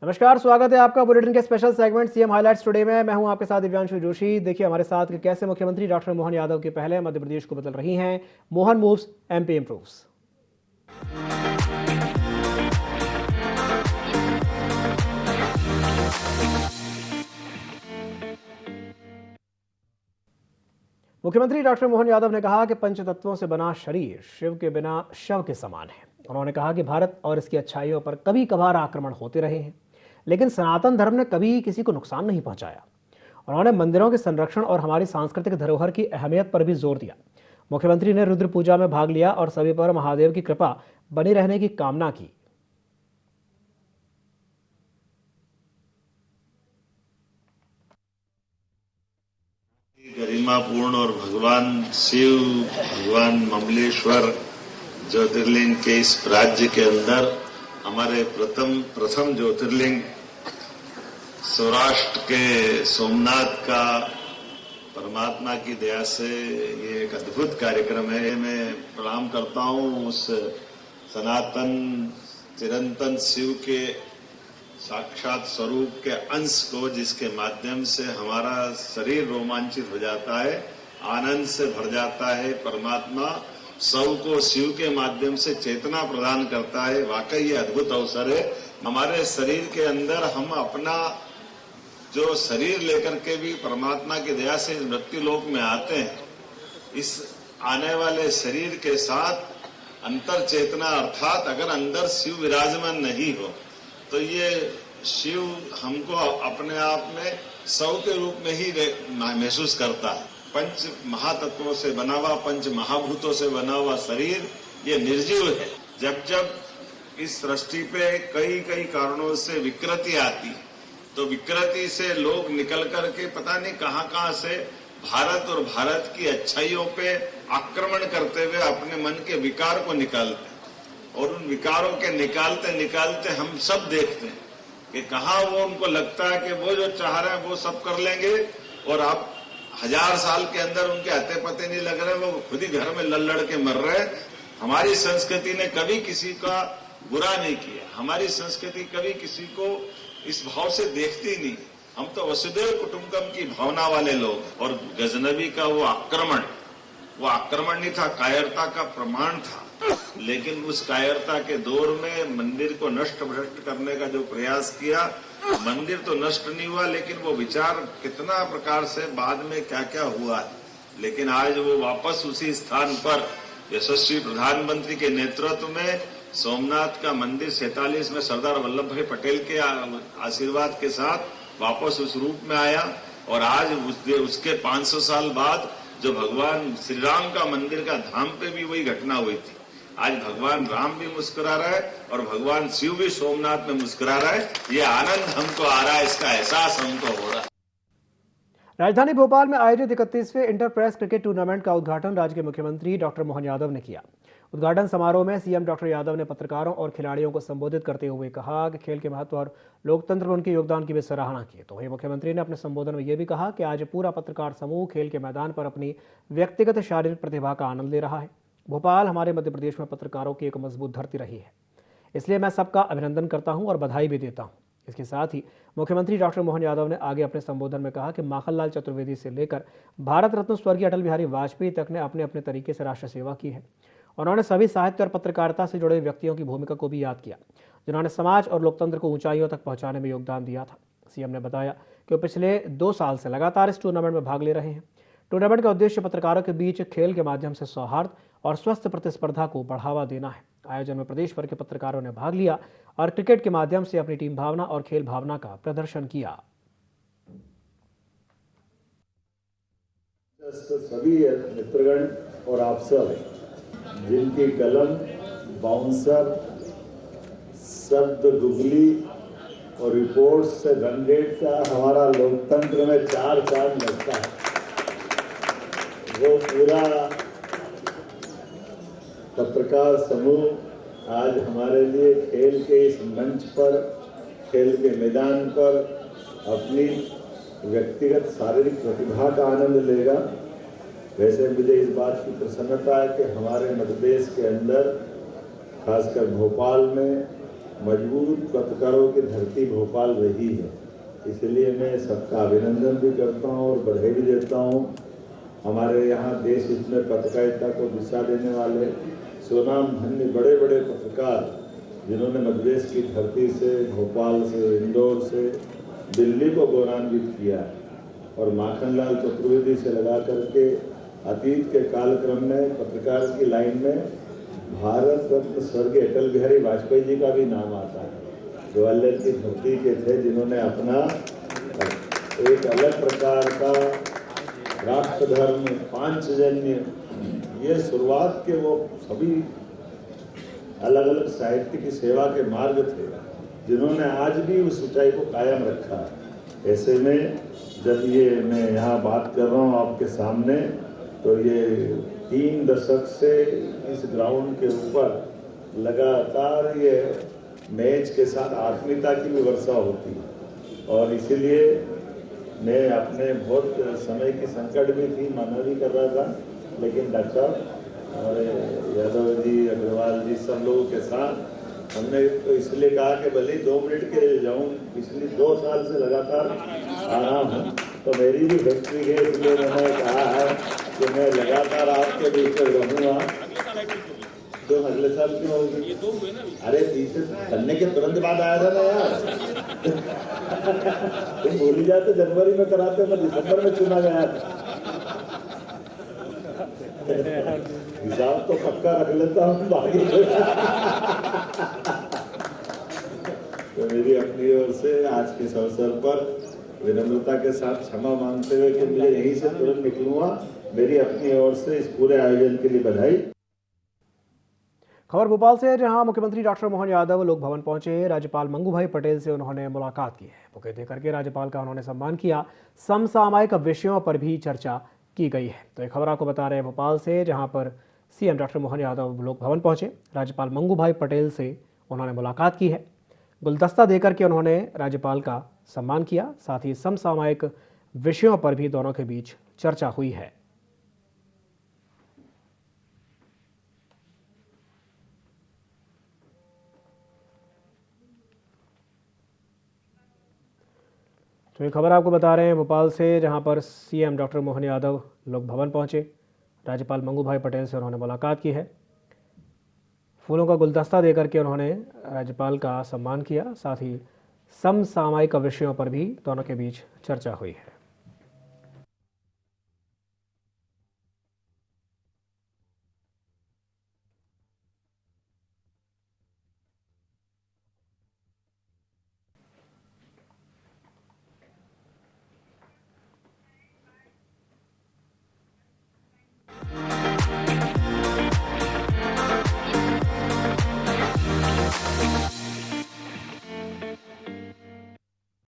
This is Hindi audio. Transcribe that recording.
नमस्कार, स्वागत है आपका बुलेटिन के special segment CM highlights today में। मैं हूं आपके साथ दिव्यांशु जोशी। देखिए हमारे साथ कि कैसे मुख्यमंत्री डॉक्टर मोहन यादव के पहले मध्य प्रदेश को बदल रही हैं। Mohan moves, MP improves. मुख्यमंत्री डॉक्टर मोहन यादव ने कहा कि पंचतत्वों से बना शरीर शिव के बिना शव के समान है। उन्होंने कहा कि भारत और इसकी अच्छाइयों पर कभी कभार आक्रमण होते रहे हैं, लेकिन सनातन धर्म ने कभी किसी को नुकसान नहीं पहुंचाया। उन्होंने मंदिरों के संरक्षण और हमारी सांस्कृतिक धरोहर की अहमियत पर भी जोर दिया। मुख्यमंत्री ने रुद्र पूजा में भाग लिया और सभी पर महादेव की कृपा बनी रहने की कामना की। गरिमापूर्ण और भगवान शिव, भगवान ममलेश्वर ज्योतिर्लिंग के इस राज्य के अंदर हमारे प्रथम ज्योतिर्लिंग सौराष्ट्र के सोमनाथ का परमात्मा की दया से ये एक अद्भुत कार्यक्रम है। मैं प्रणाम करता हूँ उस सनातन चिरंतन शिव के साक्षात स्वरूप के अंश को, जिसके माध्यम से हमारा शरीर रोमांचित हो जाता है, आनंद से भर जाता है। परमात्मा सबको शिव के माध्यम से चेतना प्रदान करता है। वाकई ये अद्भुत अवसर है। हमारे शरीर के अंदर हम अपना जो शरीर लेकर के भी परमात्मा की दया से मृत्यु लोक में आते हैं, इस आने वाले शरीर के साथ अंतर चेतना, अर्थात अगर अंदर शिव विराजमान नहीं हो तो ये शिव हमको अपने आप में शव के रूप में ही महसूस करता है। पंच महातत्वों से बना हुआ, पंच महाभूतों से बना हुआ शरीर ये निर्जीव है। जब जब इस सृष्टि पे कई कई कारणों से विकृति आती, तो विकृति से लोग निकल करके पता नहीं कहां से भारत और भारत की अच्छाइयों पे आक्रमण करते हुए अपने मन के विकार को निकालते, और उन विकारों के निकालते निकालते हम सब देखते हैं कि कहाँ वो उनको लगता है कि वो जो चाह रहे हैं वो सब कर लेंगे, और आप 1000 साल के अंदर उनके हत्ते पते नहीं लग रहे, वो खुद ही घर में लड़ के मर रहे। हमारी संस्कृति ने कभी किसी का बुरा नहीं किया। हमारी संस्कृति कभी किसी को इस भाव से देखती नहीं। हम तो वसुदेव कुटुंबकम की भावना वाले लोग। और गजनबी का वो आक्रमण नहीं था, कायरता का प्रमाण था। लेकिन उस कायरता के दौर में मंदिर को नष्ट भ्रष्ट करने का जो प्रयास किया, मंदिर तो नष्ट नहीं हुआ, लेकिन वो विचार कितना प्रकार से बाद में क्या क्या हुआ है। लेकिन आज वो वापस उसी स्थान पर यशस्वी प्रधानमंत्री के नेतृत्व में सोमनाथ का मंदिर 47 में सरदार वल्लभ भाई पटेल के आशीर्वाद के साथ वापस उस रूप में आया। और आज उसके 500 साल बाद जो भगवान श्री राम का मंदिर का धाम पे भी वही घटना हुई थी। आज भगवान राम भी मुस्कुरा रहा है और भगवान शिव भी सोमनाथ में मुस्कुरा रहा है। ये आनंद हमको आ रहा है, इसका एहसास हमको हो रहा है। राजधानी भोपाल में आयोजित 31वें इंटर प्रेस क्रिकेट टूर्नामेंट का उद्घाटन राज्य के मुख्यमंत्री डॉक्टर मोहन यादव ने किया। उद्घाटन समारोह में सीएम डॉक्टर यादव ने पत्रकारों और खिलाड़ियों को संबोधित करते हुए कहा कि खेल के महत्व और लोकतंत्र में उनके योगदान की भी सराहना की। तो वहीं मुख्यमंत्री ने अपने संबोधन में यह भी कहा कि आज पूरा पत्रकार समूह खेल के मैदान पर अपनी व्यक्तिगत शारीरिक प्रतिभा का आनंद ले रहा है। भोपाल हमारे मध्य प्रदेश में पत्रकारों की एक मजबूत धरती रही है, इसलिए मैं सबका अभिनंदन करता हूं और बधाई भी देता हूं। इसके साथ ही मुख्यमंत्री डॉक्टर मोहन यादव ने आगे अपने संबोधन में कहा कि माखनलाल चतुर्वेदी से लेकर भारत रत्न स्वर्गीय अटल बिहारी वाजपेयी तक ने अपने अपने तरीके से राष्ट्र सेवा की है। उन्होंने सभी साहित्य और पत्रकारिता से जुड़े व्यक्तियों की भूमिका को भी याद किया, जिन्होंने समाज और लोकतंत्र को ऊंचाइयों तक पहुंचाने में योगदान दिया था। सीएम ने बताया कि वो पिछले 2 साल से लगातार इस टूर्नामेंट में भाग ले रहे हैं। टूर्नामेंट का उद्देश्य पत्रकारों के बीच खेल के माध्यम से सौहार्द और स्वस्थ प्रतिस्पर्धा को बढ़ावा देना है। आयोजन में प्रदेश भर के पत्रकारों ने भाग लिया और क्रिकेट के माध्यम से अपनी टीम भावना और खेल भावना का प्रदर्शन किया। सभी मित्रगण और आप सब जिनकी कलम, बाउंसर, शब्द गुगली और रिपोर्ट से रनरेट का हमारा लोकतंत्र में 4 चांद लगता है, वो पूरा पत्रकार समूह आज हमारे लिए खेल के इस मंच पर, खेल के मैदान पर अपनी व्यक्तिगत शारीरिक प्रतिभा का आनंद लेगा। वैसे मुझे इस बात की प्रसन्नता है कि हमारे मध्य प्रदेश के अंदर, खासकर भोपाल में मजबूत पत्रकारों की धरती भोपाल रही है। इसलिए मैं सबका अभिनंदन भी करता हूँ और बधाई भी देता हूँ। हमारे यहाँ देश हित में पत्रकारिता को दिशा देने वाले स्वनाम धन्य बड़े बड़े पत्रकार, जिन्होंने मध्यप्रदेश की धरती से, भोपाल से, इंदौर से दिल्ली को गौरवान्वित किया और माखनलाल चतुर्वेदी से लगा करके अतीत के कालक्रम में पत्रकार की लाइन में भारत रत्न स्वर्गीय अटल बिहारी वाजपेयी जी का भी नाम आता है। ग्वालियर की धरती के थे जिन्होंने अपना एक अलग प्रकार का राष्ट्रधर्म, पांचजन्य, ये शुरुआत के वो सभी अलग अलग साहित्य की सेवा के मार्ग थे, जिन्होंने आज भी उस ऊंचाई को कायम रखा। ऐसे में जब ये मैं यहाँ बात कर रहा हूँ आपके सामने, तो ये 3 दशक से इस ग्राउंड के ऊपर लगातार ये मैच के साथ आत्मीयता की भी वर्षा होती है और इसीलिए मैं अपने बहुत समय की संकट भी थी, मना भी कर रहा था, लेकिन डॉक्टर हमारे यादव जी, अग्रवाल जी, सब लोगों के साथ हमने तो इसलिए कहा कि भले 2 मिनट के लिए जाऊँ, पिछले 2 साल से लगातार आ रहा हूँ, तो मेरी भी हिस्ट्री है, इसलिए मैंने कहा है कि मैं लगातार आपके बीच में रहूँगा। तो अगले साल क्यों होगी? अरे 30 बनने के तुरंत बाद आया था ना यार। तुम भूल जाते, जनवरी में कराते, मैं दिसंबर में चुना गया था। हिसाब तो पक्का रख लेता हूँ बाकी। तो मेरी अपनी ओर से आज के इस अवसर पर विनम्रता के साथ क्षमा मांगते हुए कि मुझे यहीं से तुरंत निकलूंगा, मेरी अपनी ओर से इस पूरे आयोजन के लिए बधाई। खबर भोपाल से है, जहां मुख्यमंत्री डॉक्टर मोहन यादव लोक भवन पहुंचे। राज्यपाल मंगू भाई पटेल से उन्होंने मुलाकात की है। बुके देकर के राज्यपाल का उन्होंने सम्मान किया। समसामयिक विषयों पर भी चर्चा की गई है। तो ये खबर आपको बता रहे हैं भोपाल से, जहां पर सीएम डॉक्टर मोहन यादव लोक भवन पहुंचे। राज्यपाल मंगू भाई पटेल से उन्होंने मुलाकात की है। गुलदस्ता देकर के उन्होंने राज्यपाल का सम्मान किया। साथ ही समसामयिक विषयों पर भी दोनों के बीच चर्चा हुई है। तो ये खबर आपको बता रहे हैं भोपाल से, जहां पर सीएम डॉक्टर मोहन यादव लोक भवन पहुंचे। राज्यपाल मंगू भाई पटेल से उन्होंने मुलाकात की है। फूलों का गुलदस्ता देकर के उन्होंने राज्यपाल का सम्मान किया। साथ ही समसामयिक विषयों पर भी दोनों के बीच चर्चा हुई है।